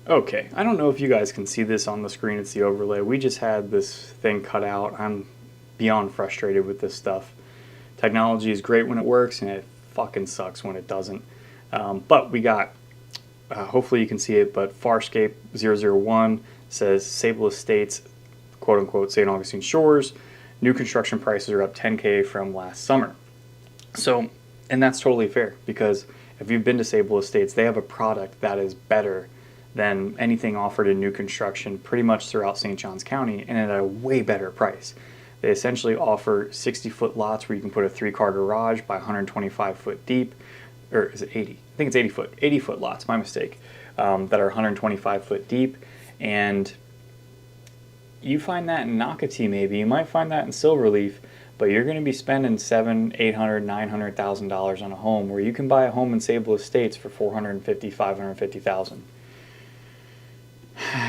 Okay, I don't know if you guys can see this on the screen. It's the overlay. We just had this thing cut out. I'm beyond frustrated with this stuff. Technology is great when it works, and it fucking sucks when it doesn't. But we got, hopefully you can see it, but Farscape 001 says Sable Estates, quote unquote, St. Augustine Shores, new construction prices are up 10K from last summer. So, and that's totally fair, because if you've been to Sable Estates, they have a product that is better than anything offered in new construction pretty much throughout St. Johns County, and at a way better price. They essentially offer 60-foot lots where you can put a 3-car garage by 125 foot deep, or is it 80? I think it's 80 foot. 80-foot lots, my mistake, that are 125 foot deep. And you find that in Nocatee maybe, you might find that in SilveLeaf, but you're going to be spending $700,000, $800,000, $900,000 on a home, where you can buy a home in Sable Estates for $450,000, $550,000.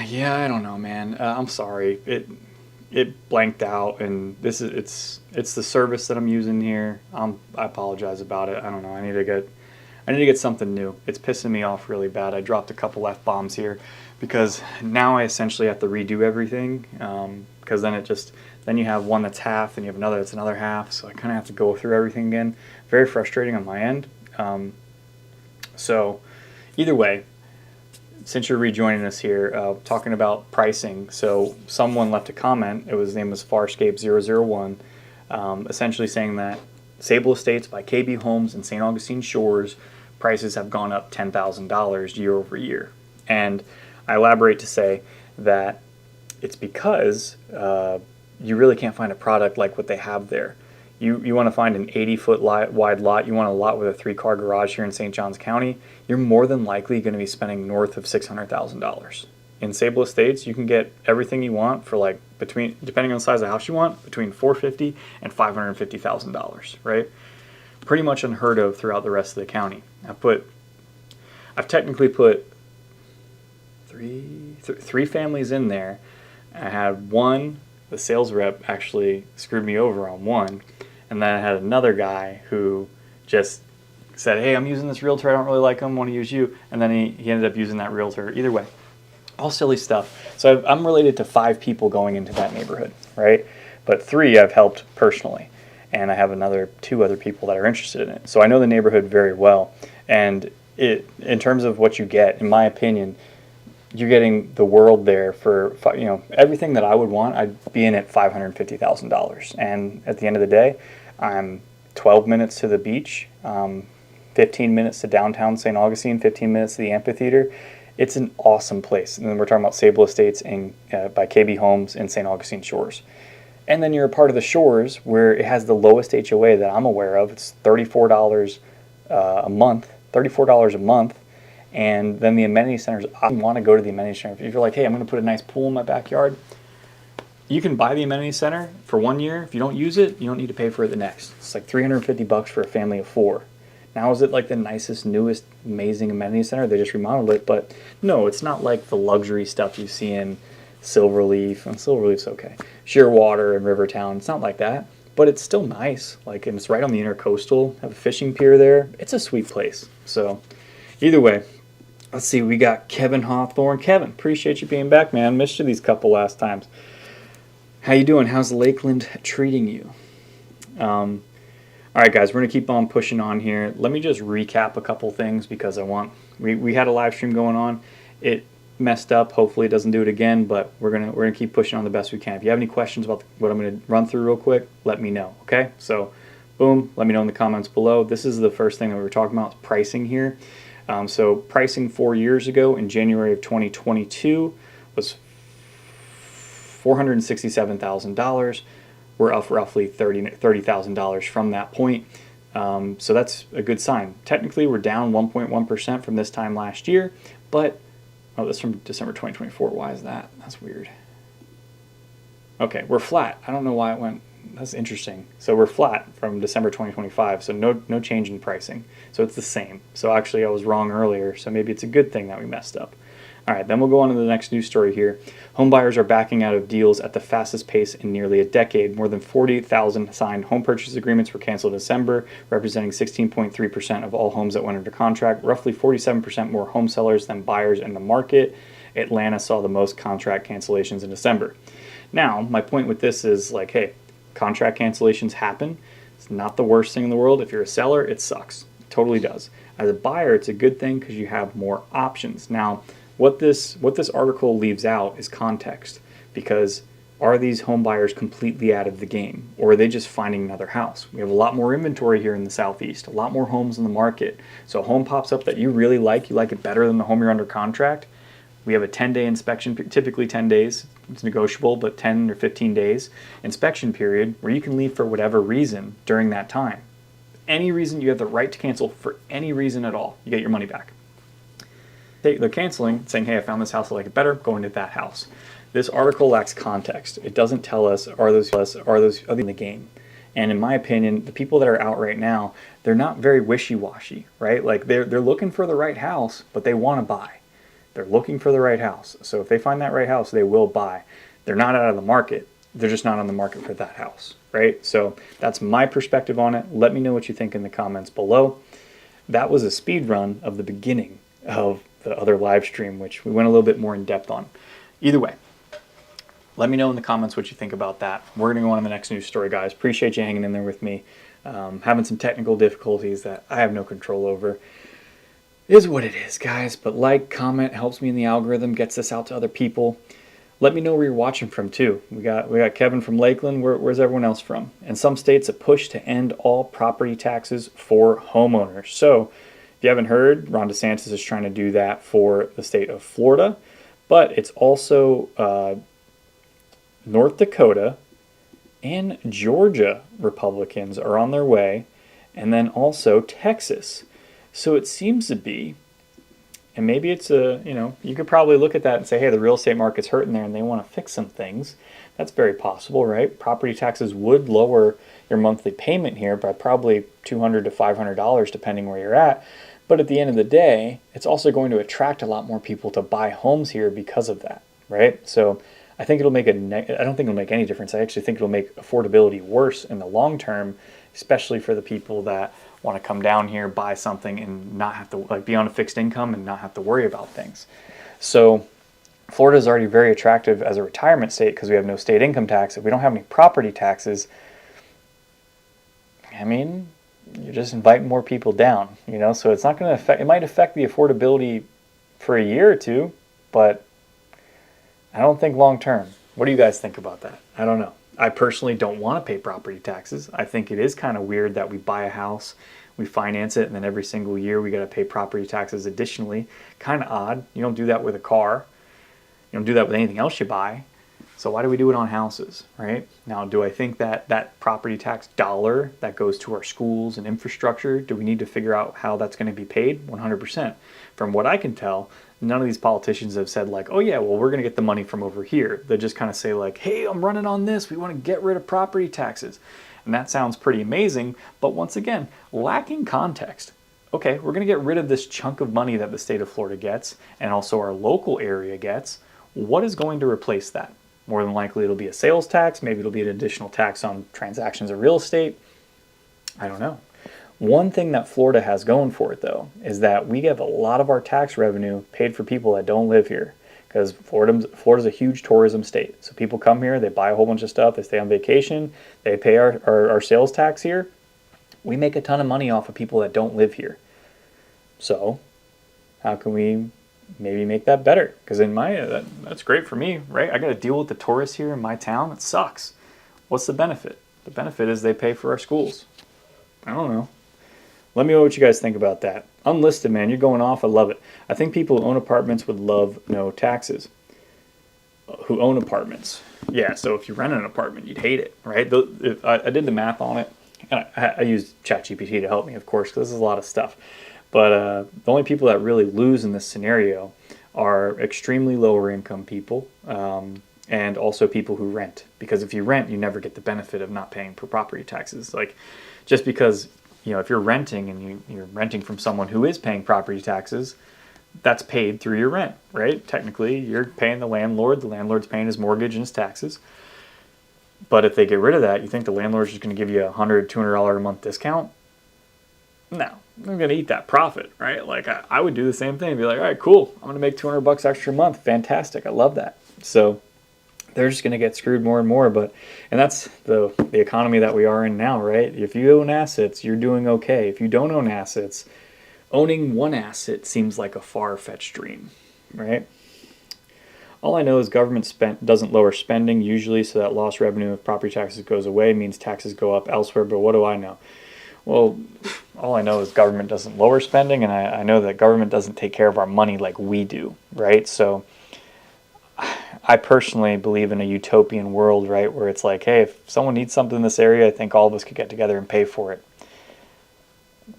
Yeah, I don't know, man. I'm sorry. It blanked out, and this is it's the service that I'm using here. I apologize about it. I don't know. I need to get something new. It's pissing me off really bad. I dropped a couple F-bombs here because now I essentially have to redo everything. Because then you have one that's half, and you have another that's another half. So I kind of have to go through everything again. Very frustrating on my end. So either way, since you're rejoining us here, talking about pricing, so someone left a comment, his name was Farscape 001, essentially saying that Sable Estates by KB Homes in St. Augustine Shores, prices have gone up $10,000 year over year. And I elaborate to say that it's because you really can't find a product like what they have there. You want to find an 80-foot wide lot, you want a lot with a 3-car garage here in St. Johns County, you're more than likely going to be spending north of $600,000. In Sable Estates, you can get everything you want for depending on the size of house you want, between $450,000 and $550,000, right? Pretty much unheard of throughout the rest of the county. I've technically put three families in there. I had one, the sales rep actually screwed me over on one. And then I had another guy who just said, hey, I'm using this realtor, I don't really like him, want to use you. And then he ended up using that realtor. Either way, all silly stuff. So I'm related to 5 people going into that neighborhood, right? But 3 I've helped personally. And I have 2 other people that are interested in it. So I know the neighborhood very well. And in terms of what you get, in my opinion, you're getting the world there for, everything that I would want. I'd be in at $550,000. And at the end of the day, I'm 12 minutes to the beach, 15 minutes to downtown St. Augustine, 15 minutes to the amphitheater. It's an awesome place. And then we're talking about Sable Estates by KB Homes in St. Augustine Shores. And then you're a part of the Shores where it has the lowest HOA that I'm aware of. It's $34 a month. And then the amenity centers, I want to go to the amenity center. If you're like, hey, I'm going to put a nice pool in my backyard, you can buy the amenity center for 1 year. If you don't use it, you don't need to pay for it the next. It's like $350 for a family of 4. Now, is it like the nicest, newest, amazing amenity center? They just remodeled it, but no, it's not like the luxury stuff you see in SilveLeaf. And SilveLeaf's okay. Shearwater and Rivertown, it's not like that, but it's still nice. And it's right on the intercoastal. Have a fishing pier there. It's a sweet place. So, either way. Let's see, we got Kevin Hawthorne. Kevin, appreciate you being back, man. Missed you these couple last times. How you doing? How's Lakeland treating you? All right, guys, we're going to keep on pushing on here. Let me just recap a couple things because we had a live stream going on. It messed up. Hopefully it doesn't do it again, but we're gonna keep pushing on the best we can. If you have any questions about what I'm going to run through real quick, let me know, okay? So, boom, let me know in the comments below. This is the first thing that we were talking about, is pricing here. So pricing 4 years ago in January of 2022 was $467,000. We're up roughly $30,000 from that point. So that's a good sign. Technically, we're down 1.1% from this time last year, but that's from December 2024. Why is that? That's weird. Okay, we're flat. I don't know why it went. That's interesting. So we're flat from December 2025, so no change in pricing. So it's the same. So actually I was wrong earlier, so maybe it's a good thing that we messed up. All right, then we'll go on to the next news story here. Homebuyers are backing out of deals at the fastest pace in nearly a decade. More than 48,000 signed home purchase agreements were canceled in December, representing 16.3% of all homes that went under contract, roughly 47% more home sellers than buyers in the market. Atlanta saw the most contract cancellations in December. Now, my point with this is like, hey, contract cancellations happen. It's not the worst thing in the world. If you're a seller, it sucks. It totally does. As a buyer, it's a good thing because you have more options. Now, what this article leaves out is context, because are these home buyers completely out of the game, or are they just finding another house? We have a lot more inventory here in the Southeast, a lot more homes in the market. So a home pops up that you really like, you like it better than the home you're under contract. We have a 10-day inspection, typically 10 days. It's negotiable, but 10 or 15 days inspection period where you can leave for whatever reason during that time. Any reason, you have the right to cancel for any reason at all. You get your money back. They're canceling, saying, hey, I found this house, I like it better, going to that house. This article lacks context. It doesn't tell us, are those in the game? And in my opinion, the people that are out right now, they're not very wishy-washy, right? Like they're looking for the right house, but they want to buy. They're looking for the right house. So if they find that right house, they will buy. They're not out of the market. They're just not on the market for that house, right? So that's my perspective on it. Let me know what you think in the comments below. That was a speed run of the beginning of the other live stream, which we went a little bit more in depth on. Either way, let me know in the comments what you think about that. We're going to go on to the next news story, guys. Appreciate you hanging in there with me. Having some technical difficulties that I have no control over. It is what it is, guys. But like, comment, helps me in the algorithm, gets this out to other people. Let me know where you're watching from, too. We got Kevin from Lakeland. Where's everyone else from? In some states, a push to end all property taxes for homeowners. So if you haven't heard, Ron DeSantis is trying to do that for the state of Florida. But it's also North Dakota and Georgia Republicans are on their way, and then also Texas. So it seems to be, and maybe it's you could probably look at that and say, hey, the real estate market's hurting there and they want to fix some things. That's very possible, right? Property taxes would lower your monthly payment here by probably $200 to $500 depending where you're at. But at the end of the day, it's also going to attract a lot more people to buy homes here because of that, right? So I think it'll make I don't think it'll make any difference. I actually think it'll make affordability worse in the long term, especially for the people that want to come down here, buy something, and not have to be on a fixed income and not have to worry about things. So Florida is already very attractive as a retirement state because we have no state income tax. If we don't have any property taxes, I mean, you're just inviting more people down, so it's not going to affect, it might affect the affordability for a year or two, but I don't think long term. What do you guys think about that? I don't know. I personally don't want to pay property taxes. I think it is kind of weird that we buy a house, we finance it, and then every single year we got to pay property taxes additionally. Kind of odd. You don't do that with a car. You don't do that with anything else you buy. So why do we do it on houses, right? Now, do I think that that property tax dollar that goes to our schools and infrastructure, do we need to figure out how that's going to be paid? 100%. From what I can tell, none of these politicians have said like, oh yeah, well, we're going to get the money from over here. They just kind of say like, hey, I'm running on this. We want to get rid of property taxes. And that sounds pretty amazing. But once again, lacking context. Okay, we're going to get rid of this chunk of money that the state of Florida gets and also our local area gets. What is going to replace that? More than likely it'll be a sales tax. Maybe it'll be an additional tax on transactions of real estate. I don't know. One thing that Florida has going for it, though, is that we have a lot of our tax revenue paid for people that don't live here, because Florida's a huge tourism state. So people come here, they buy a whole bunch of stuff, they stay on vacation, they pay our sales tax here. We make a ton of money off of people that don't live here. So how can we maybe make that better? Because in that's great for me, right? I got to deal with the tourists here in my town. It sucks. What's the benefit? The benefit is they pay for our schools. I don't know. Let me know what you guys think about that. Unlisted, man, you're going off. I love it. I think people who own apartments would love no taxes. Who own apartments. Yeah, so if you rent an apartment, you'd hate it, right? I did the math on it. And I used ChatGPT to help me, of course, because this is a lot of stuff. But the only people that really lose in this scenario are extremely lower income people and also people who rent. Because if you rent, you never get the benefit of not paying for property taxes. Like, just because, if you're renting and you're renting from someone who is paying property taxes, that's paid through your rent, right? Technically, you're paying the landlord's paying his mortgage and his taxes. But if they get rid of that, you think the landlord's just going to give you a $100, $200 a month discount? No, I'm going to eat that profit, right? Like I would do the same thing. Be like, all right, cool. I'm going to make $200 extra a month. Fantastic. I love that. So they're just going to get screwed more and more. And that's the economy that we are in now, right? If you own assets, you're doing okay. If you don't own assets, owning one asset seems like a far-fetched dream, right? All I know is government doesn't lower spending usually, so that lost revenue if property taxes goes away means taxes go up elsewhere, but what do I know? Well, all I know is government doesn't lower spending, and I know that government doesn't take care of our money like we do, right? So I personally believe in a utopian world, right, where it's like, hey, if someone needs something in this area, I think all of us could get together and pay for it.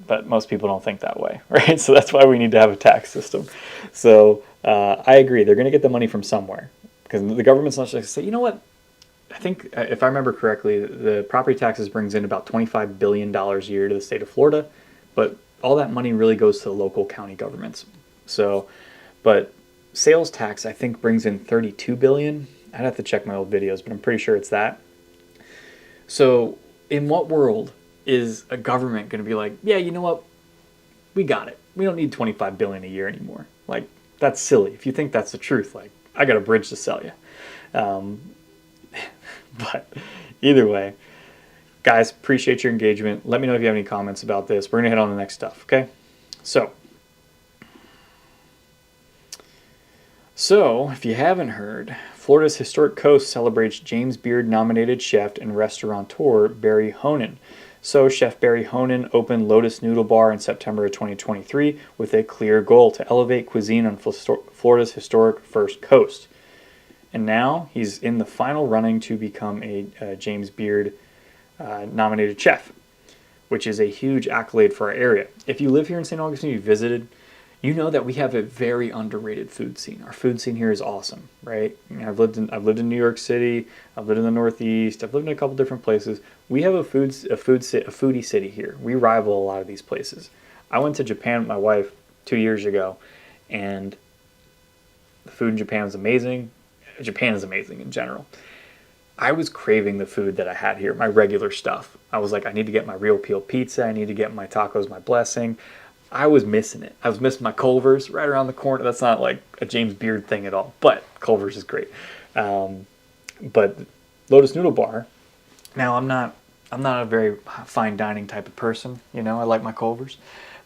But most people don't think that way, right? So that's why we need to have a tax system. So I agree. They're going to get the money from somewhere, because the government's not just going to say, you know what? I think, if I remember correctly, the property taxes brings in about $25 billion a year to the state of Florida, but all that money really goes to the local county governments. So, but sales tax, I think, brings in $32 billion. I'd have to check my old videos, but I'm pretty sure it's that. So in what world is a government going to be like, yeah, you know what? We got it. We don't need $25 billion a year anymore. Like, that's silly. If you think that's the truth, like, I got a bridge to sell you. But either way, guys, appreciate your engagement. Let me know if you have any comments about this. We're going to hit on the next stuff, okay? So, if you haven't heard, Florida's historic coast celebrates James Beard-nominated chef and restaurateur Barry Honan. So, Chef Barry Honan opened Lotus Noodle Bar in September of 2023 with a clear goal to elevate cuisine on Florida's historic First Coast. And now he's in the final running to become a James Beard nominated chef, which is a huge accolade for our area. If you live here in St. Augustine, you visited, you know that we have a very underrated food scene. Our food scene here is awesome, right? I mean, I've lived in New York City. I've lived in the Northeast. I've lived in a couple different places. We have a foodie city here. We rival a lot of these places. I went to Japan with my wife 2 years ago, and the food in Japan was amazing. Japan is amazing in general. I was craving the food that I had here, my regular stuff. I was like, I need to get my real peel pizza. I need to get my tacos, my blessing. I was missing it. I was missing my Culver's right around the corner. That's not like a James Beard thing at all, but Culver's is great. But Lotus Noodle Bar. Now I'm not a very fine dining type of person. You know, I like my Culver's.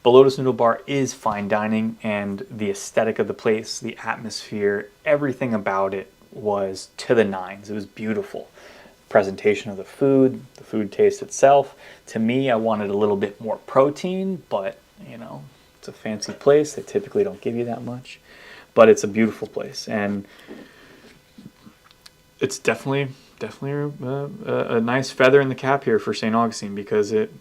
But Lotus Noodle Bar is fine dining, and the aesthetic of the place, the atmosphere, everything about it was to the nines. It was beautiful. Presentation of the food taste itself. To me, I wanted a little bit more protein, but you know, it's a fancy place. They typically don't give you that much, but it's a beautiful place, and it's definitely a nice feather in the cap here for St. Augustine, because it,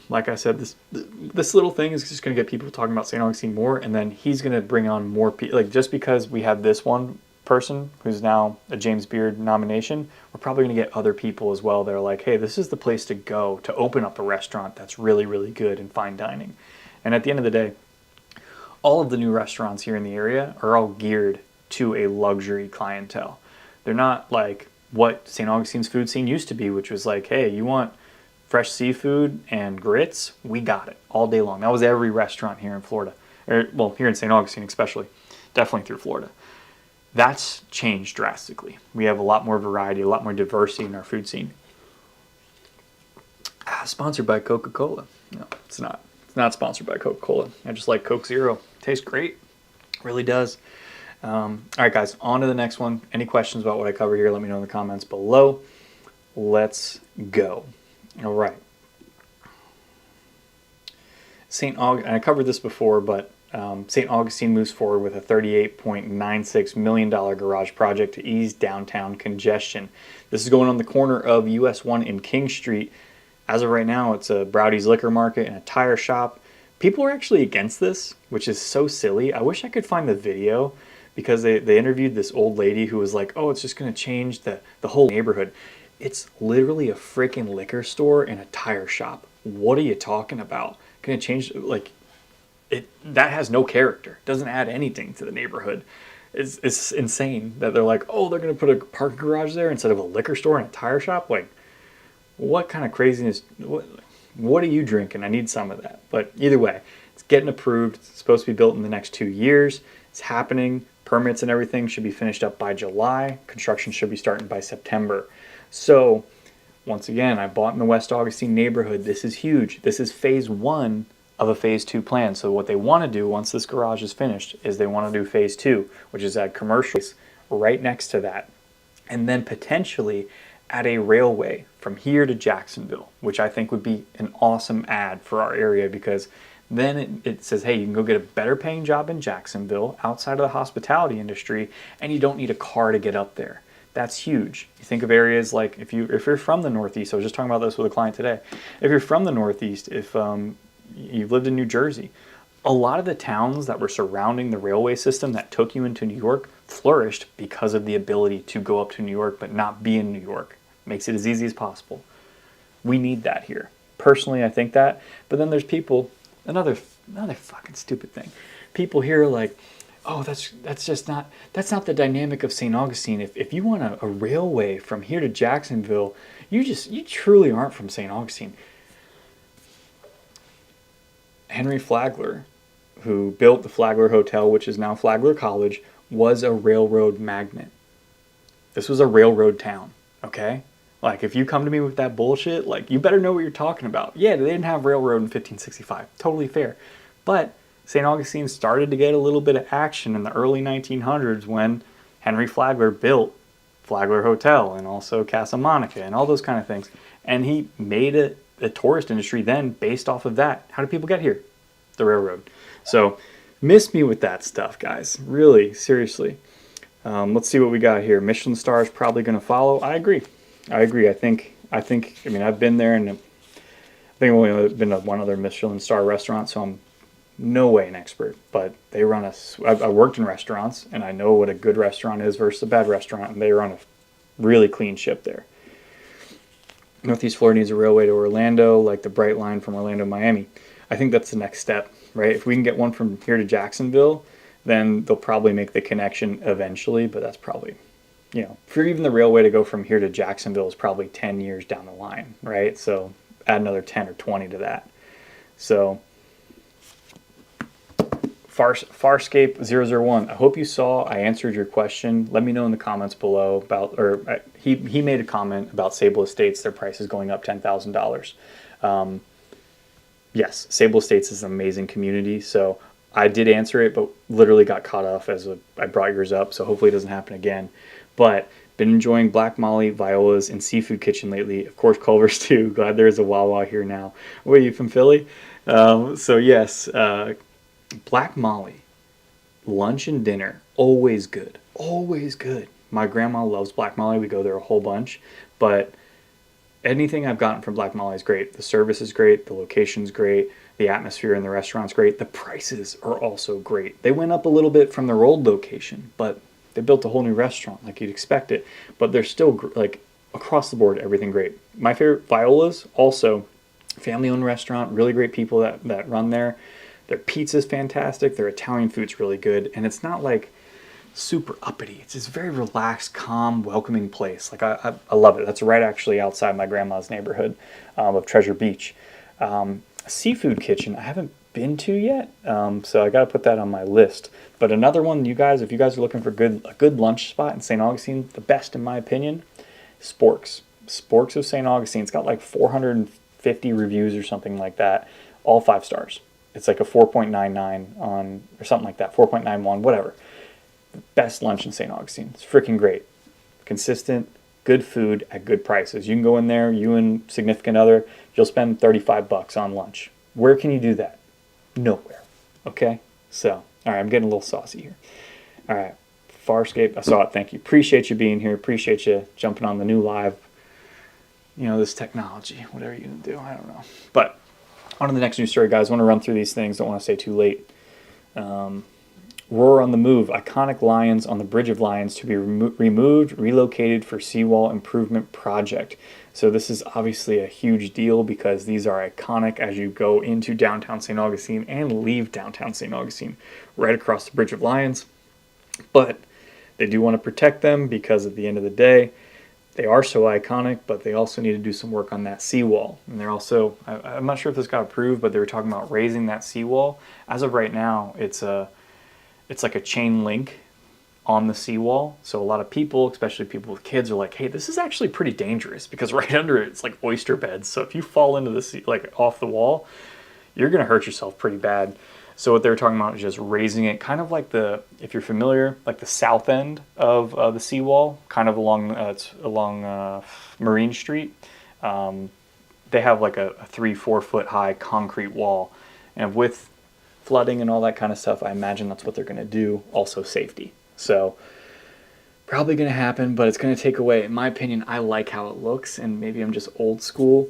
like I said, this little thing is just going to get people talking about St. Augustine more, and then he's going to bring on more people. Like, just because we have this one person who's now a James Beard nomination, we're probably going to get other people as well that are like, hey, this is the place to go to open up a restaurant that's really, really good in fine dining. And at the end of the day, all of the new restaurants here in the area are all geared to a luxury clientele. They're not like what St. Augustine's food scene used to be, which was like, hey, you want fresh seafood and grits? We got it all day long. That was every restaurant here in Florida. Well, here in St. Augustine especially. Definitely through Florida. That's changed drastically. We have a lot more variety, a lot more diversity in our food scene. Sponsored by Coca-Cola. No, it's not. It's not sponsored by Coca-Cola. I just like Coke Zero. Tastes great. Really does. All right, guys, on to the next one. Any questions about what I cover here, let me know in the comments below. Let's go. All right. And I covered this before, but St. Augustine moves forward with a $38.96 million garage project to ease downtown congestion. This is going on the corner of US 1 and King Street. As of right now, it's a Browdy's Liquor Market and a tire shop. People are actually against this, which is so silly. I wish I could find the video, because they interviewed this old lady who was like, oh, it's just going to change the whole neighborhood. It's literally a freaking liquor store and a tire shop. What are you talking about? Going to change, like, that has no character. It doesn't add anything to the neighborhood. It's insane that they're like, oh, they're going to put a parking garage there instead of a liquor store and a tire shop. Like, what kind of craziness? What are you drinking? I need some of that. But either way, it's getting approved. It's supposed to be built in the next 2 years. It's happening. Permits and everything should be finished up by July. Construction should be starting by September. So, once again, I bought in the West Augustine neighborhood. This is huge. This is phase 1 of a phase 2 plan. So what they want to do once this garage is finished is they want to do phase 2, which is add commercials right next to that. And then potentially add a railway from here to Jacksonville, which I think would be an awesome add for our area, because then it says, hey, you can go get a better paying job in Jacksonville outside of the hospitality industry, and you don't need a car to get up there. That's huge. You think of areas like if you're from the Northeast. I was just talking about this with a client today. If you're from the Northeast, if you've lived in New Jersey, a lot of the towns that were surrounding the railway system that took you into New York flourished because of the ability to go up to New York but not be in New York. Makes it as easy as possible. We need that here. Personally, I think that. But then there's people, another fucking stupid thing. People here are like, oh, that's not the dynamic of St. Augustine. If you want a railway from here to Jacksonville, you truly aren't from St. Augustine. Henry Flagler, who built the Flagler Hotel, which is now Flagler College, was a railroad magnate. This was a railroad town, okay? Like, if you come to me with that bullshit, like, you better know what you're talking about. Yeah, they didn't have railroad in 1565. Totally fair. But St. Augustine started to get a little bit of action in the early 1900s when Henry Flagler built Flagler Hotel and also Casa Monica and all those kind of things. And he made a tourist industry then based off of that. How do people get here? The railroad. So miss me with that stuff, guys. Really, seriously. Let's see what we got here. Michelin star is probably going to follow. I agree. I mean, I've been there, and I think I've only been to one other Michelin star restaurant, so I'm no way an expert. But they run I worked in restaurants, and I know what a good restaurant is versus a bad restaurant, and they run a really clean ship there. Northeast Florida needs a railway to Orlando, like the Bright Line from Orlando to Miami. I think that's the next step, right? If we can get one from here to Jacksonville, then they'll probably make the connection eventually, but that's probably, for even the railway to go from here to Jacksonville is probably 10 years down the line, right? So add another 10 or 20 to that. So Farscape 001, I hope you saw I answered your question. Let me know in the comments below about, he made a comment about Sable Estates, their price is going up $10,000. Yes, Sable Estates is an amazing community, so I did answer it, but literally got caught off as I brought yours up, so hopefully it doesn't happen again. But been enjoying Black Molly, Viola's, and Seafood Kitchen lately. Of course, Culver's too. Glad there is a Wawa here now. Where are you from, Philly? So yes, Black Molly, lunch and dinner, always good. Always good. My grandma loves Black Molly. We go there a whole bunch. But anything I've gotten from Black Molly is great. The service is great. The location's great. The atmosphere in the restaurant's great. The prices are also great. They went up a little bit from their old location, but they built a whole new restaurant like you'd expect it. But they're still, like, across the board, everything great. My favorite, Viola's, also family-owned restaurant. Really great people that run there. Their pizza's fantastic. Their Italian food's really good. And it's not, like, super uppity. It's this very relaxed, calm, welcoming place. Like, I love it. That's right actually outside my grandma's neighborhood of Treasure Beach. Seafood Kitchen I haven't been to yet, so I got to put that on my list. But another one, if you guys are looking for a good lunch spot in St. Augustine, the best in my opinion, Sporks of St. Augustine. It's got like 450 reviews or something like that, all 5 stars. It's like a 4.99 on, or something like that, 4.91, whatever. The best lunch in St. Augustine. It's freaking great. Consistent, good food at good prices. You can go in there, you and significant other, you'll spend $35 on lunch. Where can you do that? Nowhere. Okay? So, all right, I'm getting a little saucy here. All right, Farscape, I saw it. Thank you. Appreciate you being here. Appreciate you jumping on the new live. This technology, whatever you can do, I don't know. But on to the next news story, guys. I want to run through these things. Don't want to stay too late. Roar on the move. Iconic lions on the Bridge of Lions to be removed, relocated for seawall improvement project. So this is obviously a huge deal because these are iconic as you go into downtown St. Augustine and leave downtown St. Augustine, right across the Bridge of Lions. But they do want to protect them because at the end of the day, they are so iconic, but they also need to do some work on that seawall. And they're also, I'm not sure if this got approved, but they were talking about raising that seawall. As of right now, it's like a chain link on the seawall. So a lot of people, especially people with kids, are like, hey, this is actually pretty dangerous because right under it, it's like oyster beds. So if you fall into the sea, like off the wall, you're going to hurt yourself pretty bad. So what they were talking about is just raising it, kind of like if you're familiar, like the south end of the seawall, kind of along Marine Street. They have like a 3-4 foot high concrete wall, and with flooding and all that kind of stuff, I imagine that's what they're going to do. Also safety. So probably going to happen, but it's going to take away, in my opinion, I like how it looks, and maybe I'm just old school,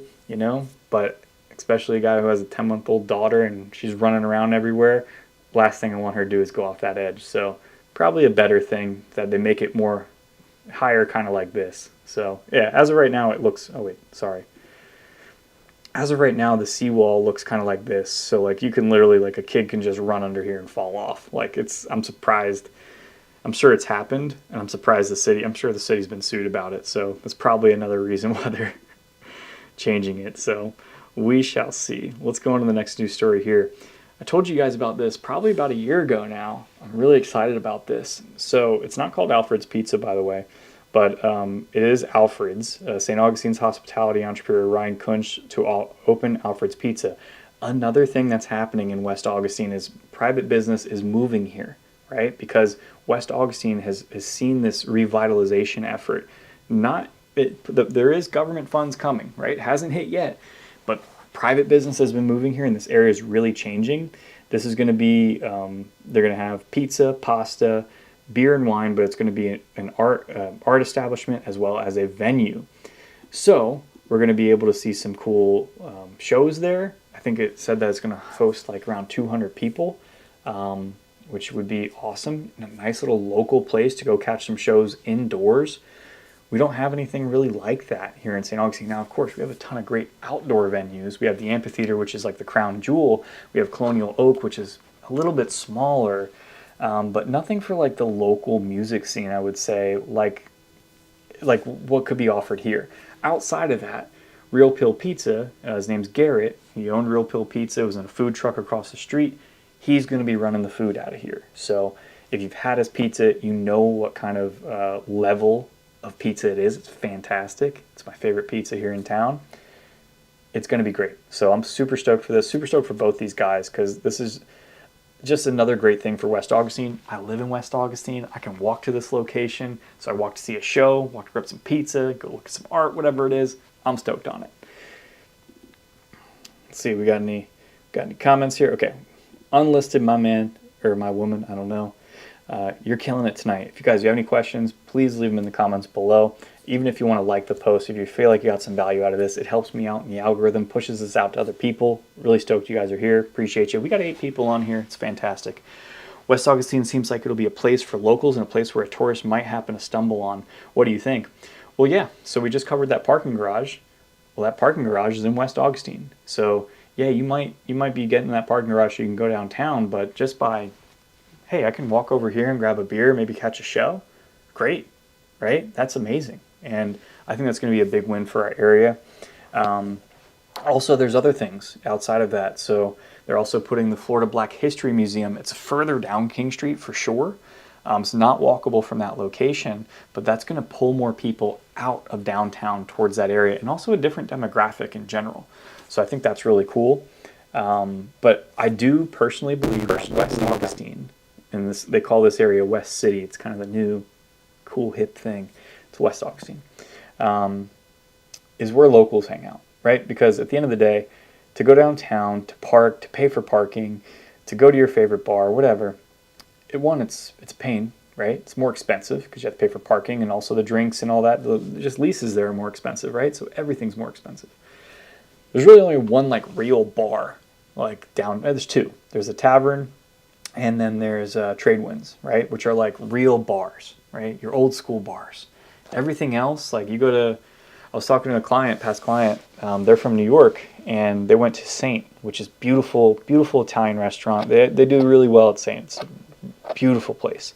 but especially a guy who has a 10-month-old daughter and she's running around everywhere, last thing I want her to do is go off that edge. So probably a better thing that they make it more higher, kind of like this. So yeah, as of right now it looks, as of right now the seawall looks kind of like this. So like you can literally, like a kid can just run under here and fall off. Like I'm surprised. I'm sure it's happened, and I'm surprised I'm sure the city's been sued about it. So that's probably another reason why they're changing it. So we shall see. Let's go on to the next news story here. I told you guys about this probably about a year ago now. I'm really excited about this. So it's not called Alfred's Pizza, by the way, but it is Alfred's. St. Augustine's hospitality entrepreneur Ryan Kunsch to open Alfred's Pizza. Another thing that's happening in West Augustine is private business is moving here, right? Because West Augustine has seen this revitalization effort. There is government funds coming, right? It hasn't hit yet, but private business has been moving here, and this area is really changing. This is going to be, they're going to have pizza, pasta, beer and wine, but it's going to be an art establishment as well as a venue. So we're going to be able to see some cool shows there. I think it said that it's going to host like around 200 people, which would be awesome. And a nice little local place to go catch some shows indoors. We don't have anything really like that here in St. Augustine. Now, of course, we have a ton of great outdoor venues. We have the amphitheater, which is like the crown jewel. We have Colonial Oak, which is a little bit smaller, but nothing for like the local music scene, I would say, like what could be offered here. Outside of that, Real Pill Pizza, his name's Garrett. He owned Real Pill Pizza. It was in a food truck across the street. He's going to be running the food out of here. So if you've had his pizza, you know what kind of level of pizza it is. It's fantastic. It's my favorite pizza here in town. It's going to be great. So I'm super stoked for this. Super stoked for both these guys, because this is just another great thing for West Augustine. I live in West Augustine. I can walk to this location. So I walk to see a show, walk to grab some pizza, go look at some art, whatever it is. I'm stoked on it. Let's see, we got any comments here? Okay. Unlisted, my man, or my woman, I don't know. You're killing it tonight. If you guys have any questions, please leave them in the comments below. Even if you want to like the post, if you feel like you got some value out of this, it helps me out in the algorithm, pushes this out to other people. Really stoked you guys are here. Appreciate you. We got 8 people on here. It's fantastic. West Augustine seems like it'll be a place for locals and a place where a tourist might happen to stumble on. What do you think? Well, yeah. So we just covered that parking garage. Well, that parking garage is in West Augustine. So yeah, you might be getting that parking garage so you can go downtown, but just by, hey, I can walk over here and grab a beer, maybe catch a show. Great, right? That's amazing. And I think that's going to be a big win for our area. Also, there's other things outside of that. So they're also putting the Florida Black History Museum. It's further down King Street for sure. It's not walkable from that location, but that's going to pull more people out of downtown towards that area, and also a different demographic in general. So I think that's really cool. But I do personally believe that West Augustine, and they call this area West City. It's kind of the new cool hip thing. It's West Augustine. Is where locals hang out, right? Because at the end of the day, to go downtown, to park, to pay for parking, to go to your favorite bar, whatever, it's a pain, right? It's more expensive because you have to pay for parking and also the drinks and all that. Just leases there are more expensive, right? So everything's more expensive. There's really only one like real bar, like down. There's 2. There's a tavern, and then there's Tradewinds, right? Which are like real bars, right? Your old school bars. Everything else, like you go to. I was talking to a past client. They're from New York, and they went to Saint, which is beautiful, beautiful Italian restaurant. They do really well at Saint. It's a beautiful place.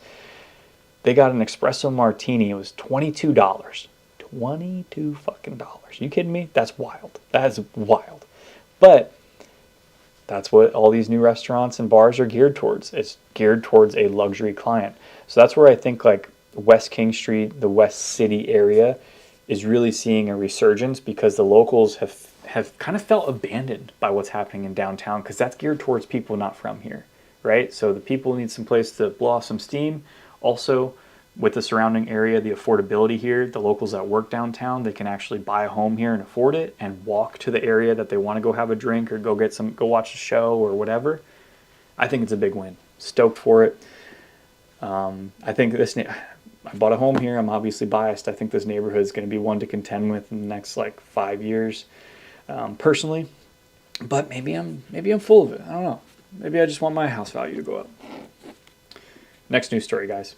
They got an espresso martini. It was $22. $22 fucking dollars. You kidding me? That's wild. That is wild. But that's what all these new restaurants and bars are geared towards. It's geared towards a luxury client. So that's where I think like West King Street, the West City area is really seeing a resurgence, because the locals have kind of felt abandoned by what's happening in downtown, because that's geared towards people not from here, right? So the people need some place to blow off some steam. Also, with the surrounding area, the affordability here, the locals that work downtown, they can actually buy a home here and afford it and walk to the area that they want to go have a drink or go watch a show or whatever. I think it's a big win. Stoked for it. I think I bought a home here. I'm obviously biased. I think this neighborhood is going to be one to contend with in the next like 5 years, personally. But maybe I'm full of it. I don't know. Maybe I just want my house value to go up. Next news story, guys.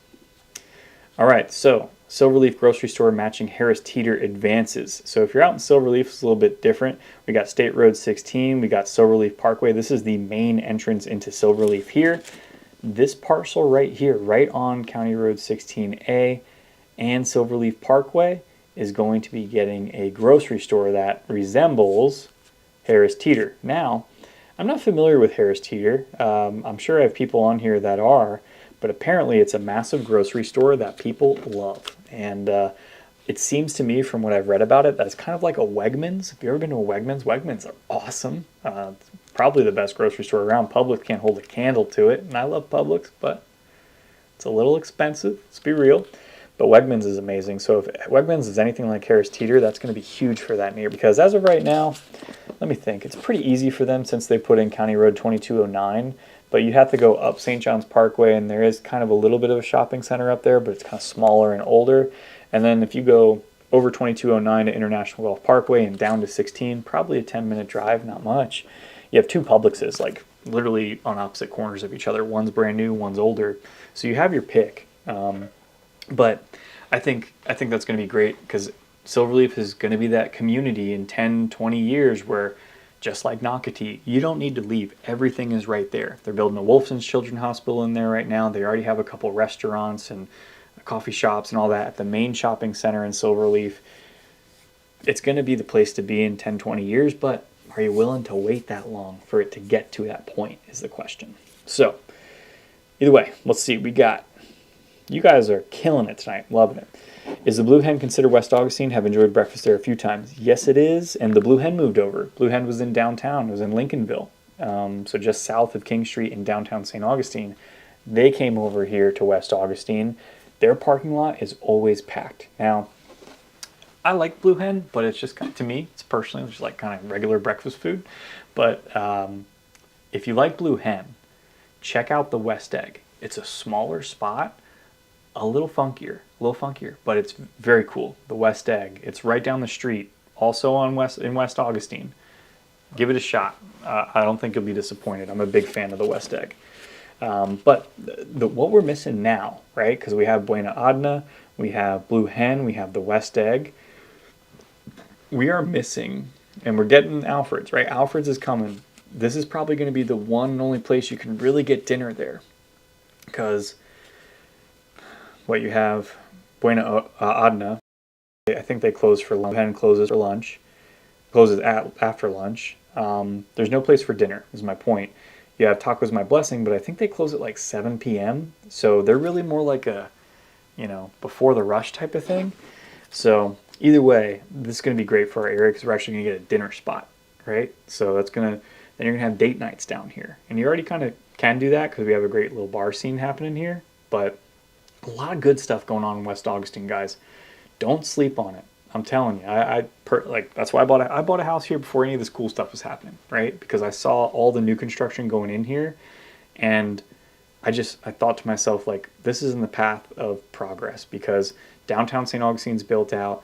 All right, so SilveLeaf grocery store matching Harris Teeter advances. So if you're out in SilveLeaf, it's a little bit different. We got State Road 16. We got SilveLeaf Parkway. This is the main entrance into SilveLeaf here. This parcel right here, right on County Road 16A and SilveLeaf Parkway, is going to be getting a grocery store that resembles Harris Teeter. Now, I'm not familiar with Harris Teeter. I'm sure I have people on here that are, but apparently it's a massive grocery store that people love. And it seems to me, from what I've read about it, that it's kind of like a Wegmans. If you've ever been to a Wegmans, Wegmans are awesome. Probably the best grocery store around. Publix can't hold a candle to it, and I love Publix, but it's a little expensive. Let's be real. But Wegmans is amazing. So if Wegmans is anything like Harris Teeter, that's going to be huge for that neighborhood. Because as of right now, let me think. It's pretty easy for them since they put in County Road 2209. But you have to go up St. John's Parkway, and there is kind of a little bit of a shopping center up there, but it's kind of smaller and older. And then if you go over 2209 to International Golf Parkway and down to 16, probably a 10-minute drive, not much. You have two Publixes, like literally on opposite corners of each other. One's brand new, one's older. So you have your pick. But I think that's going to be great, because SilveLeaf is going to be that community in 10, 20 years where, just like Nocatee, you don't need to leave. Everything is right there. They're building a Wolfson's Children's Hospital in there right now. They already have a couple restaurants and coffee shops and all that at the main shopping center in SilveLeaf. It's going to be the place to be in 10, 20 years, but are you willing to wait that long for it to get to that point is the question. So, either way, let's see. You guys are killing it tonight. Loving it. Is the Blue Hen considered West Augustine? Have enjoyed breakfast there a few times. Yes, it is. And the Blue Hen moved over. Blue Hen was in downtown. It was in Lincolnville. So just south of King Street in downtown St. Augustine. They came over here to West Augustine. Their parking lot is always packed. Now, I like Blue Hen, but it's just, to me, it's personally just like kind of regular breakfast food. But if you like Blue Hen, check out the West Egg. It's a smaller spot, a little funkier, but it's very cool. The West Egg. It's right down the street, also in West Augustine. Give it a shot. I don't think you'll be disappointed. I'm a big fan of the West Egg. But what we're missing now, right? Because we have Buena Adna, we have Blue Hen, we have the West Egg. We are missing, and we're getting Alfred's, right? Alfred's is coming. This is probably going to be the one and only place you can really get dinner there. Because what you have, Buena Adna, I think they close for lunch. Blue Hen closes for lunch. Closes after lunch. There's no place for dinner, is my point. You have Tacos My Blessing, but I think they close at like 7 p.m. So they're really more like a, before the rush type of thing. So either way, this is going to be great for our area, because we're actually going to get a dinner spot, right? So then you're going to have date nights down here. And you already kind of can do that because we have a great little bar scene happening here. But a lot of good stuff going on in West Augustine, guys. Don't sleep on it. I'm telling you, that's why I bought a house here before any of this cool stuff was happening, right? Because I saw all the new construction going in here, and I thought to myself, like, this is in the path of progress, because downtown St. Augustine's built out.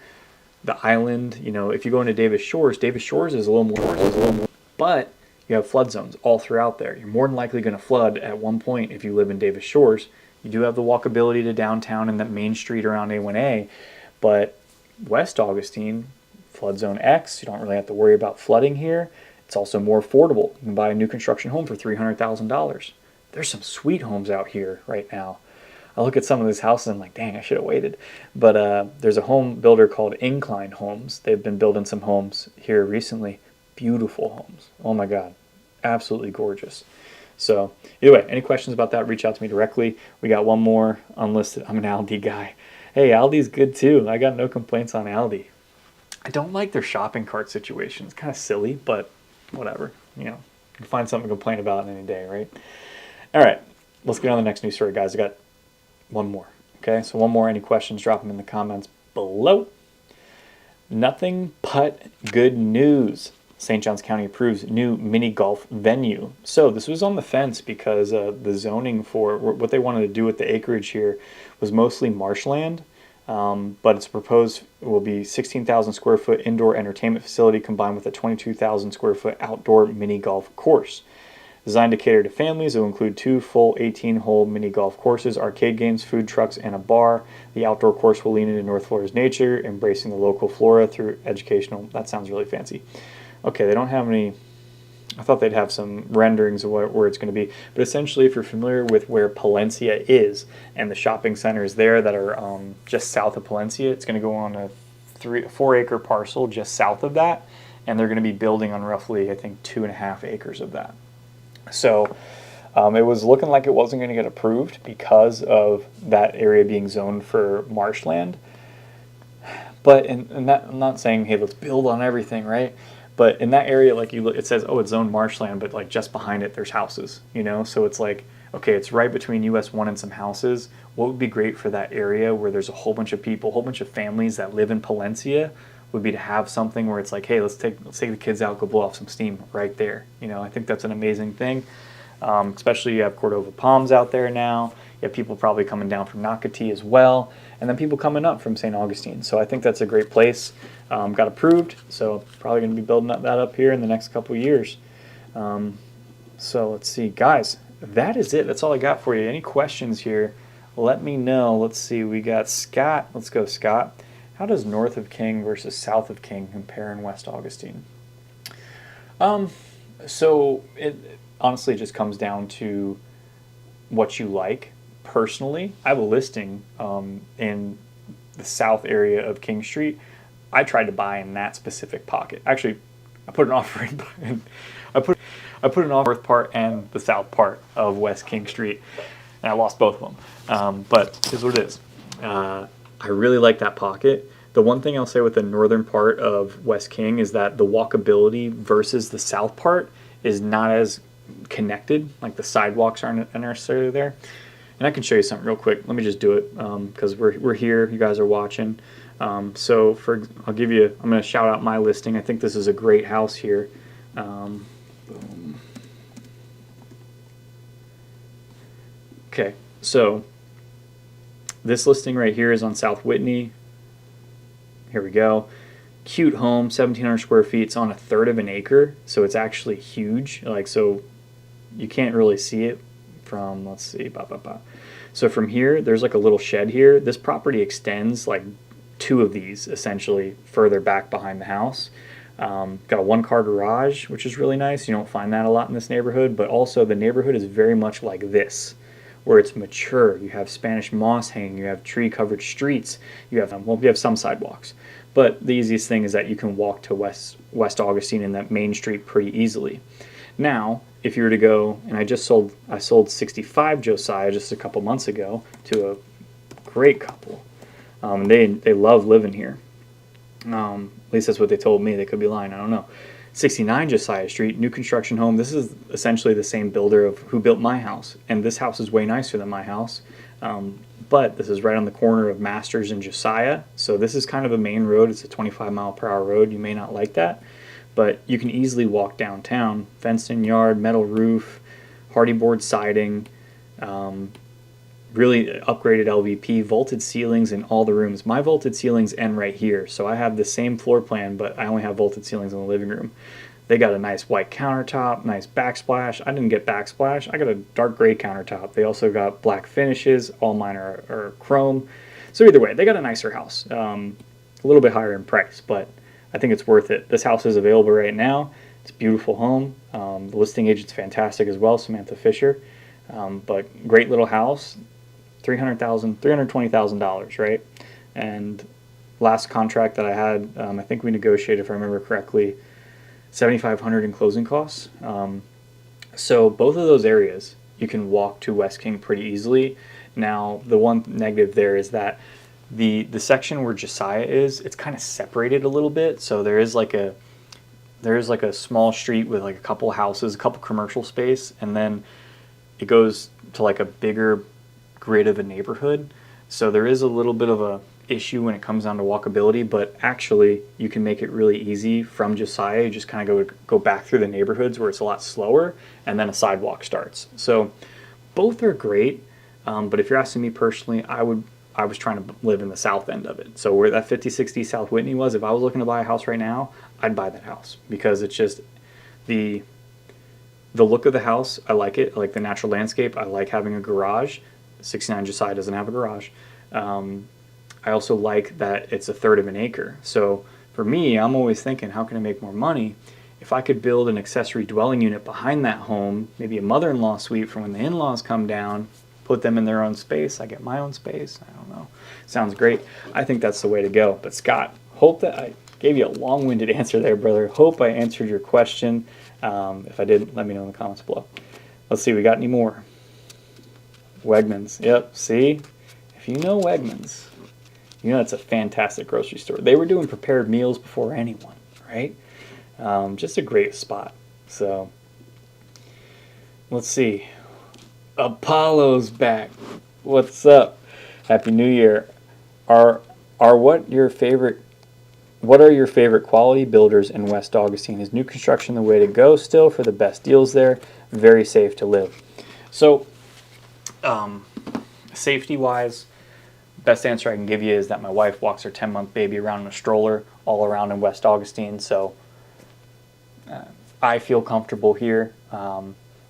The island, if you go into Davis Shores is a little more, but you have flood zones all throughout there. You're more than likely going to flood at one point if you live in Davis Shores. You do have the walkability to downtown and that main street around A1A, but West Augustine, flood zone X, you don't really have to worry about flooding here. It's also more affordable. You can buy a new construction home for $300,000. There's some sweet homes out here right now. I look at some of these houses and I'm like, dang, I should have waited. But there's a home builder called Incline Homes. They've been building some homes here recently. Beautiful homes. Oh my God. Absolutely gorgeous. So either way, any questions about that, reach out to me directly. We got one more unlisted. I'm an Aldi guy. Hey, Aldi's good too. I got no complaints on Aldi. I don't like their shopping cart situation. It's kind of silly, but whatever. You know, you can find something to complain about any day, right? All right, let's get on to the next news story, guys. I got one more. Okay, so one more. Any questions, drop them in the comments below. Nothing but good news. St. Johns County approves new mini golf venue. So this was on the fence because the zoning for what they wanted to do with the acreage here was mostly marshland, but it's proposed will be 16,000 square foot indoor entertainment facility combined with a 22,000 square foot outdoor mini golf course. Designed to cater to families, it will include 2 full 18-hole mini golf courses, arcade games, food trucks, and a bar. The outdoor course will lean into North Florida's nature, embracing the local flora through educational. That sounds really fancy. Okay, they don't have any. I thought they'd have some renderings of where it's going to be. But essentially, if you're familiar with where Palencia is and the shopping centers there that are just south of Palencia, it's going to go on a 4-acre parcel just south of that. And they're going to be building on roughly, I think, 2.5 acres of that. So it was looking like it wasn't going to get approved because of that area being zoned for marshland. But in that, I'm not saying, hey, let's build on everything, right? But in that area, like you look, it says, oh, it's zoned marshland, but like just behind it, there's houses, you know? So it's like, okay, it's right between US 1 and some houses. What would be great for that area where there's a whole bunch of people, a whole bunch of families that live in Palencia would be to have something where it's like, hey, let's take the kids out, go blow off some steam right there. You know, I think that's an amazing thing. Especially you have Cordova Palms out there now. You have people probably coming down from Nocatee as well, and then people coming up from St. Augustine. So I think that's a great place. Got approved, so probably going to be building that up here in the next couple of years. So let's see, guys, that is it. That's all I got for you. Any questions here, let me know. Let's see, we got Scott. Let's go, Scott. How does north of King versus south of King compare in West Augustine? So it honestly just comes down to what you like. Personally, I have a listing in the south area of King Street. I tried to buy in that specific pocket. Actually, I put an offer in. I put an offer north part and the south part of West King Street, and I lost both of them. But here's what it is. I really like that pocket. The one thing I'll say with the northern part of West King is that the walkability versus the south part is not as connected. Like the sidewalks aren't necessarily there. And I can show you something real quick. Let me just do it because we're here. You guys are watching. I'm going to shout out my listing. I think this is a great house here. Boom. Okay, so this listing right here is on South Whitney. Here we go. Cute home, 1,700 square feet. It's on 1/3 of an acre, so it's actually huge. Like, so you can't really see it from, let's see, So from here, there's like a little shed here. This property extends like 2 of these essentially further back behind the house. Got a 1-car garage, which is really nice. You don't find that a lot in this neighborhood, but also the neighborhood is very much like this, where it's mature. You have Spanish moss hanging, you have tree-covered streets, you have some sidewalks. But the easiest thing is that you can walk to West Augustine and that main street pretty easily. Now, if you were to go, and I sold 65 Josiah just a couple months ago to a great couple. They love living here. At least that's what they told me. They could be lying. I don't know. 69 Josiah Street, new construction home. This is essentially the same builder of who built my house, and this house is way nicer than my house. But this is right on the corner of Masters and Josiah, so this is kind of a main road. It's a 25-mile-per-hour road. You may not like that, but you can easily walk downtown. Fenced-in yard, metal roof, hardy board siding, really upgraded LVP, vaulted ceilings in all the rooms. My vaulted ceilings end right here, so I have the same floor plan, but I only have vaulted ceilings in the living room. They got a nice white countertop, nice backsplash. I didn't get backsplash. I got a dark gray countertop. They also got black finishes. All mine are chrome. So either way, they got a nicer house. A little bit higher in price, but I think it's worth it. This house is available right now. It's a beautiful home. The listing agent's fantastic as well, Samantha Fisher. But great little house. $320,000, right? And last contract that I had, I think we negotiated, if I remember correctly, $7,500 in closing costs. So both of those areas, you can walk to West King pretty easily. Now, the one negative there is that the section where Josiah is, it's kind of separated a little bit. So there is like a small street with like a couple houses, a couple commercial space, and then it goes to like a bigger grid of a neighborhood. So there is a little bit of a issue when it comes down to walkability, but actually you can make it really easy from Josiah. You just kind of go back through the neighborhoods where it's a lot slower, and then a sidewalk starts. So both are great, but if you're asking me personally, I was trying to live in the south end of it. So where that 5060 South Whitney was, if I was looking to buy a house right now, I'd buy that house because it's just the look of the house. I like it. I like the natural landscape. I like having a garage. 69 Josiah doesn't have a garage. I also like that it's a third of an acre. So for me, I'm always thinking, how can I make more money? If I could build an accessory dwelling unit behind that home, maybe a mother-in-law suite for when the in-laws come down, put them in their own space, I get my own space. I don't know. Sounds great. I think that's the way to go. But Scott, hope that I gave you a long-winded answer there, brother. Hope I answered your question. If I didn't, let me know in the comments below. Let's see, we got any more? Wegmans. Yep, see? If you know Wegmans, you know it's a fantastic grocery store. They were doing prepared meals before anyone, right? Just a great spot. So, let's see. Apollo's back. What's up? Happy New Year. What are your favorite quality builders in West Augustine? Is new construction the way to go still for the best deals there? Very safe to live. So, safety-wise, best answer I can give you is that my wife walks her 10-month baby around in a stroller all around in West Augustine, so I feel comfortable here.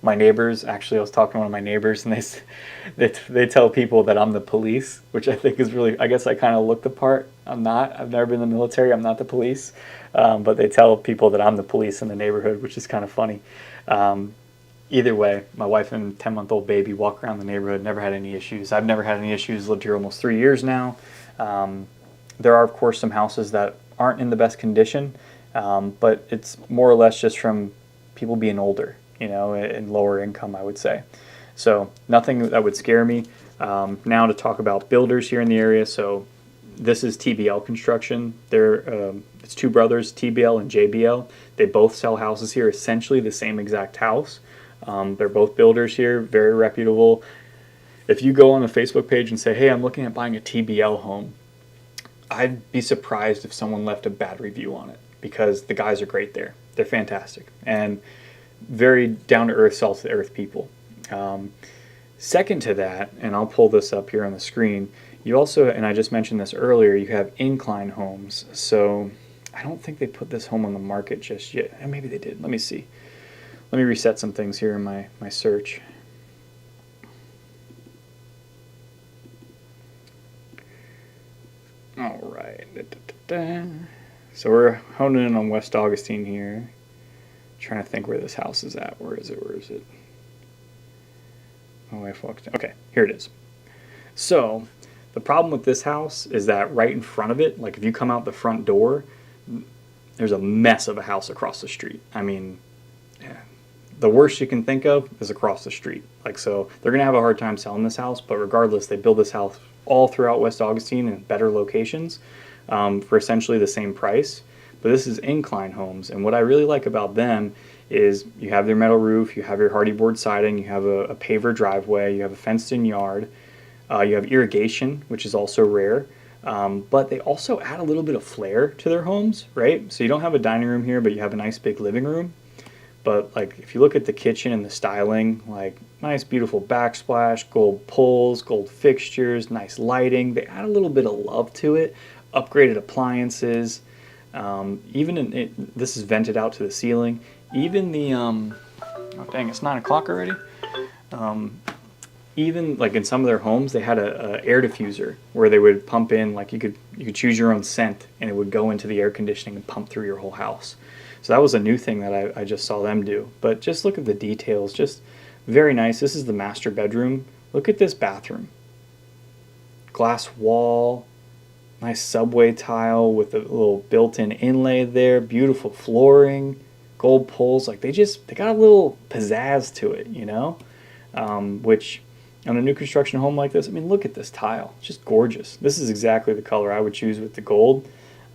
My neighbors, actually, I was talking to one of my neighbors, and they tell people that I'm the police, which I think is really, I guess I kind of look the part. I'm not. I've never been in the military. I'm not the police. But they tell people that I'm the police in the neighborhood, which is kind of funny. Either way, my wife and 10-month-old baby walk around the neighborhood, never had any issues. I've never had any issues, lived here almost 3 years now. There are, of course, some houses that aren't in the best condition, but it's more or less just from people being older, and lower income, I would say. So nothing that would scare me. Now to talk about builders here in the area. So this is TBL Construction. It's two brothers, TBL and JBL. They both sell houses here, essentially the same exact house. They're both builders here, very reputable. If you go on the Facebook page and say, hey, I'm looking at buying a TBL home, I'd be surprised if someone left a bad review on it because the guys are great there. They're fantastic and very down-to-earth, salt-to-earth people. Second to that, and I'll pull this up here on the screen, you also, and I just mentioned this earlier, you have incline homes. So I don't think they put this home on the market just yet. And maybe they did. Let me see. Let me reset some things here in my search. All right. So we're honing in on West Augustine here. Trying to think where this house is at. Where is it? My wife walked in. Okay, here it is. So the problem with this house is that right in front of it, like if you come out the front door, there's a mess of a house across the street. I mean, the worst you can think of is across the street. So they're going to have a hard time selling this house, but regardless, they build this house all throughout West Augustine in better locations for essentially the same price. But this is incline homes, and what I really like about them is you have their metal roof, you have your hardy board siding, you have a paver driveway, you have a fenced-in yard, you have irrigation, which is also rare, but they also add a little bit of flair to their homes, right? So you don't have a dining room here, but you have a nice big living room. But if you look at the kitchen and the styling, nice beautiful backsplash, gold pulls, gold fixtures, nice lighting. They add a little bit of love to it, upgraded appliances. This is vented out to the ceiling. Even the oh dang, it's 9 o'clock already. Even in some of their homes, they had a air diffuser where they would pump in, you could choose your own scent, and it would go into the air conditioning and pump through your whole house. So that was a new thing that I just saw them do. But just look at the details, just very nice. This is the master bedroom. Look at this bathroom. glass wall, nice subway tile with a little built-in inlay there, beautiful flooring, gold poles. Like they got a little pizzazz to it, you know, which on a new construction home like this, I mean, look at this tile. It's just gorgeous. This is exactly the color I would choose with the gold.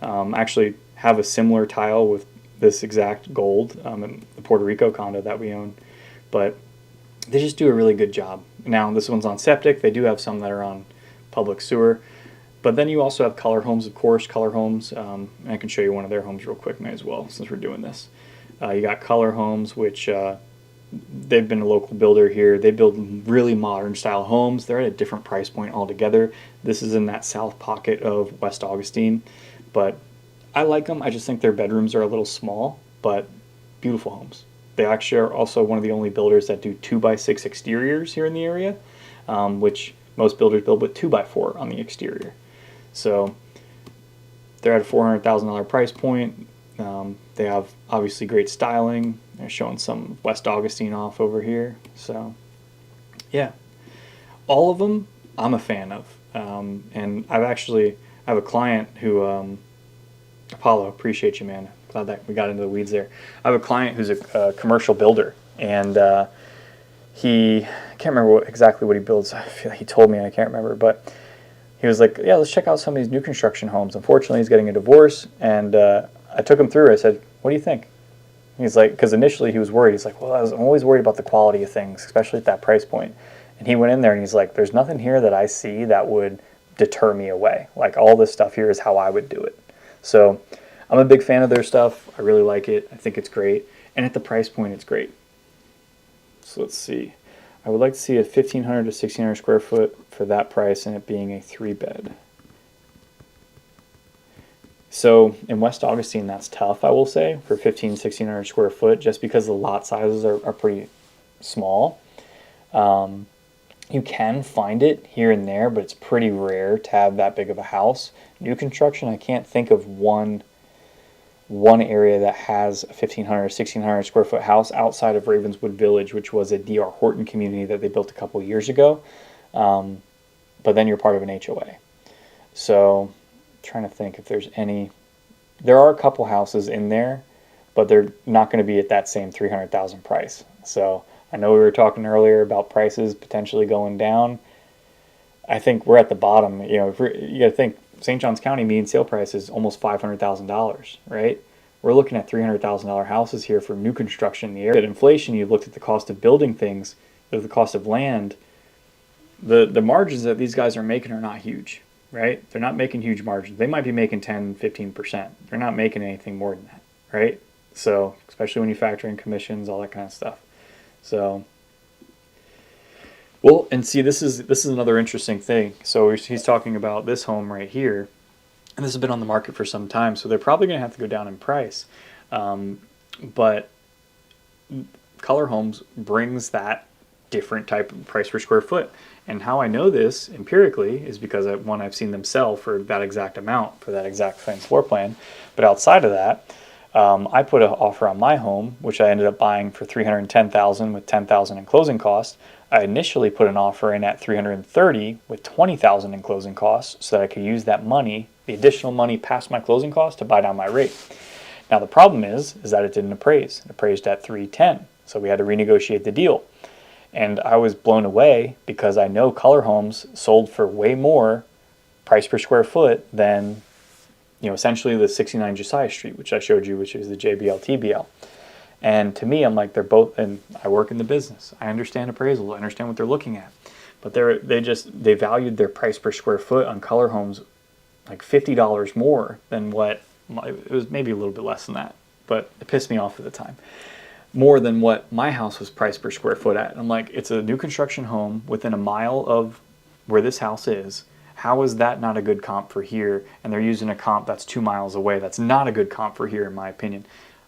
Actually have a similar tile with this exact gold in the Puerto Rico condo that we own. But they just do a really good job. Now, this one's on septic. They do have some that are on public sewer. But then you also have Color Homes, of course. Color Homes, and I can show you one of their homes real quick, may as well, since we're doing this. You got Color Homes, which they've been a local builder here. They build really modern style homes. They're at a different price point altogether. This is in that south pocket of West Augustine. But I like them. I just think their bedrooms are a little small, but beautiful homes. They actually are also one of the only builders that do 2x6 exteriors here in the area, which most builders build with 2x4 on the exterior. So they're at a $400,000 price point. They have obviously great styling. They're showing some West Augustine off over here. So yeah, all of them I'm a fan of. And I have a client who, Apollo, appreciate you, man. Glad that we got into the weeds there. I have a client who's a commercial builder, and I can't remember exactly what he builds. I feel like he told me, and I can't remember, but he was like, yeah, let's check out some of these new construction homes. Unfortunately, he's getting a divorce, and I took him through. I said, what do you think? He's like, because initially he was worried. He's like, well, I'm always worried about the quality of things, especially at that price point. And he went in there, and he's like, there's nothing here that I see that would deter me away. Like, all this stuff here is how I would do it. So I'm a big fan of their stuff. I really like it. I think it's great. And at the price point, it's great. So let's see. I would like to see a 1,500 to 1,600 square foot for that price and it being a 3-bed. So in West Augustine, that's tough, I will say, for 1,500, 1,600 square foot, just because the lot sizes are pretty small. You can find it here and there, but it's pretty rare to have that big of a house. New construction, I can't think of one area that has a 1,500 or 1,600 square foot house outside of Ravenswood Village, which was a D.R. Horton community that they built a couple years ago. But then you're part of an HOA. So I'm trying to think if there's any. There are a couple houses in there, but they're not going to be at that same $300,000 price. So I know we were talking earlier about prices potentially going down. I think we're at the bottom. You know, you got to think St. Johns County median sale price is almost $500,000, right? We're looking at $300,000 houses here for new construction in the area. At inflation, you've looked at the cost of building things, the cost of land. The margins that these guys are making are not huge, right? They're not making huge margins. They might be making 10, 15%. They're not making anything more than that, right? So, especially when you factor in commissions, all that kind of stuff. So, well, and see, this is another interesting thing. So he's talking about this home right here, and this has been on the market for some time. So they're probably going to have to go down in price, but Color Homes brings that different type of price per square foot. And how I know this empirically is because I've seen them sell for that exact amount for that exact same floor plan. But outside of that, I put an offer on my home, which I ended up buying for $310,000 with $10,000 in closing costs. I initially put an offer in at $330,000 with $20,000 in closing costs, so that I could use that money, the additional money past my closing costs, to buy down my rate. Now the problem is that it didn't appraise. It appraised at $310,000, so we had to renegotiate the deal. And I was blown away because I know Color Homes sold for way more price per square foot than, you know, essentially the 69 Josiah Street, which I showed you, which is the JBL TBL. And to me, I'm like, they're both, and I work in the business. I understand appraisal. I understand what they're looking at. But they valued their price per square foot on Color Homes like $50 more than what, it was maybe a little bit less than that, but it pissed me off at the time. More than what my house was priced per square foot at. I'm like, it's a new construction home within a mile of where this house is. How is that not a good comp for here? And they're using a comp that's 2 miles away. That's not a good comp for here, in my opinion.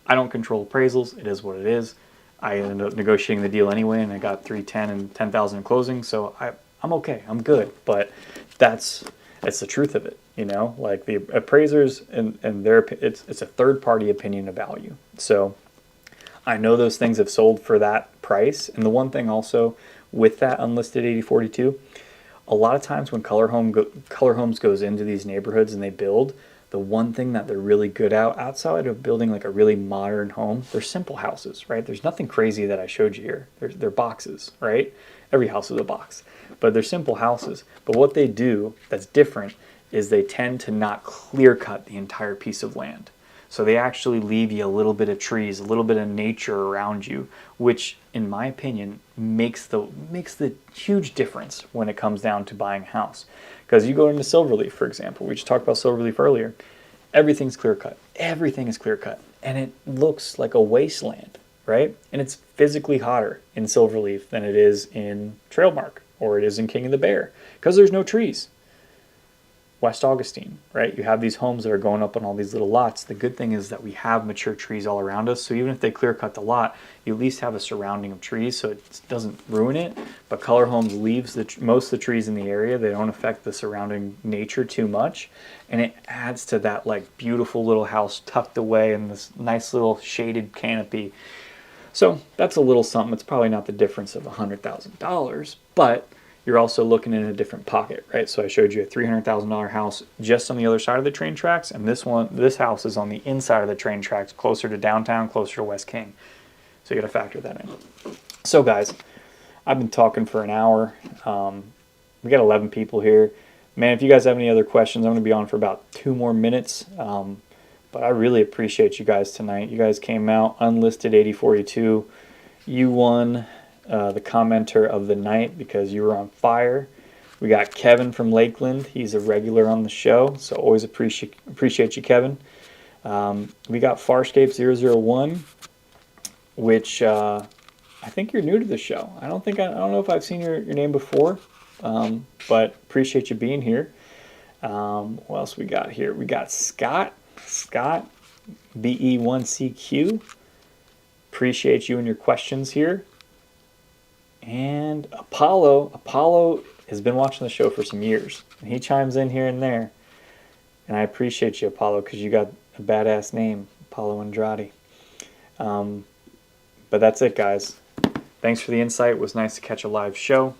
I don't control appraisals. It is what it is. I ended up negotiating the deal anyway, and I got $310,000 and $10,000 in closing. So I'm okay. I'm good. But it's the truth of it, you know. Like the appraisers and it's a third party opinion of value. So I know those things have sold for that price. And the one thing also with that unlisted 8042, a lot of times when Color Homes goes into these neighborhoods and they build, the one thing that they're really good at, outside of building like a really modern home, they're simple houses, right? There's nothing crazy that I showed you here. They're boxes, right? Every house is a box, but they're simple houses. But what they do that's different is they tend to not clear cut the entire piece of land. So they actually leave you a little bit of trees, a little bit of nature around you, which in my opinion makes the huge difference when it comes down to buying a house. Because you go into SilveLeaf, for example, we just talked about SilveLeaf earlier, everything's clear cut. Everything is clear cut. And it looks like a wasteland, right? And it's physically hotter in SilveLeaf than it is in Trailmark or it is in King of the Bear because there's no trees. West Augustine, right? You have these homes that are going up on all these little lots. The good thing is that we have mature trees all around us. So even if they clear cut the lot, you at least have a surrounding of trees so it doesn't ruin it. But Color Homes leaves most of the trees in the area. They don't affect the surrounding nature too much. And it adds to that like beautiful little house tucked away in this nice little shaded canopy. So that's a little something. It's probably not the difference of $100,000, but you're also looking in a different pocket, right? So I showed you a $300,000 house just on the other side of the train tracks, and this house is on the inside of the train tracks, closer to downtown, closer to West King. So you got to factor that in. So guys, I've been talking for an hour. We got 11 people here. Man, if you guys have any other questions, I'm going to be on for about 2 more minutes. But I really appreciate you guys tonight. You guys came out, unlisted 8042. You won the commenter of the night because you were on fire. We got Kevin from Lakeland. He's a regular on the show, so always appreciate you, Kevin. We got Farscape001, which I think you're new to the show. I don't know if I've seen your name before, but appreciate you being here. What else we got here? We got Scott BE1CQ. Appreciate you and your questions here. And Apollo has been watching the show for some years, and he chimes in here and there. And I appreciate you, Apollo, because you got a badass name, Apollo Andrade. But that's it, guys. Thanks for the insight. It was nice to catch a live show.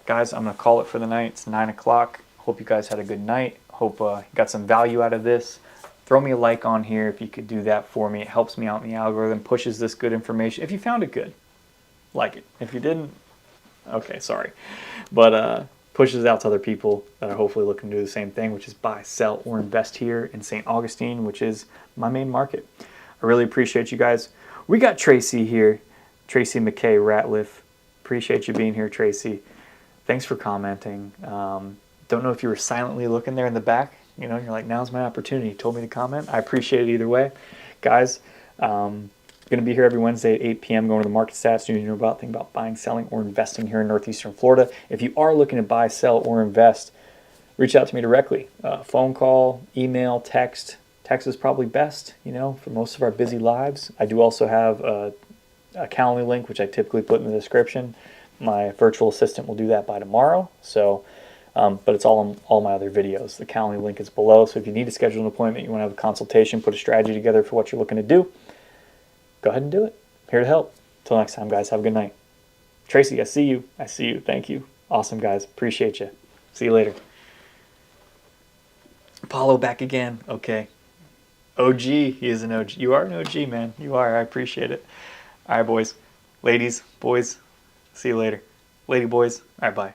Guys, I'm going to call it for the night. It's 9 o'clock. Hope you guys had a good night. Hope you got some value out of this. Throw me a like on here if you could do that for me. It helps me out in the algorithm, pushes this good information. If you found it good, like it. If you didn't, okay, sorry. But pushes it out to other people that are hopefully looking to do the same thing, which is buy, sell, or invest here in St. Augustine, which is my main market. I really appreciate you guys. We got Tracy here. Tracy McKay Ratliff. Appreciate you being here, Tracy. Thanks for commenting. Don't know if you were silently looking there in the back. You know, you're like, now's my opportunity. You told me to comment. I appreciate it either way. Guys, going to be here every Wednesday at 8 p.m. going to the market stats, think about buying, selling, or investing here in Northeastern Florida. If you are looking to buy, sell, or invest, reach out to me directly. Phone call, email, text. Text is probably best, you know, for most of our busy lives. I do also have a Calendly link, which I typically put in the description. My virtual assistant will do that by tomorrow. So, but it's all on all my other videos. The Calendly link is below. So if you need to schedule an appointment, you want to have a consultation, put a strategy together for what you're looking to do, go ahead and do it. I'm here to help. Until next time, guys, have a good night. Tracy, I see you. Thank you. Awesome, guys. Appreciate you. See you later. Apollo back again. Okay. OG. He is an OG. You are an OG, man. You are. I appreciate it. All right, boys. Ladies, boys. See you later. Lady boys. All right, bye.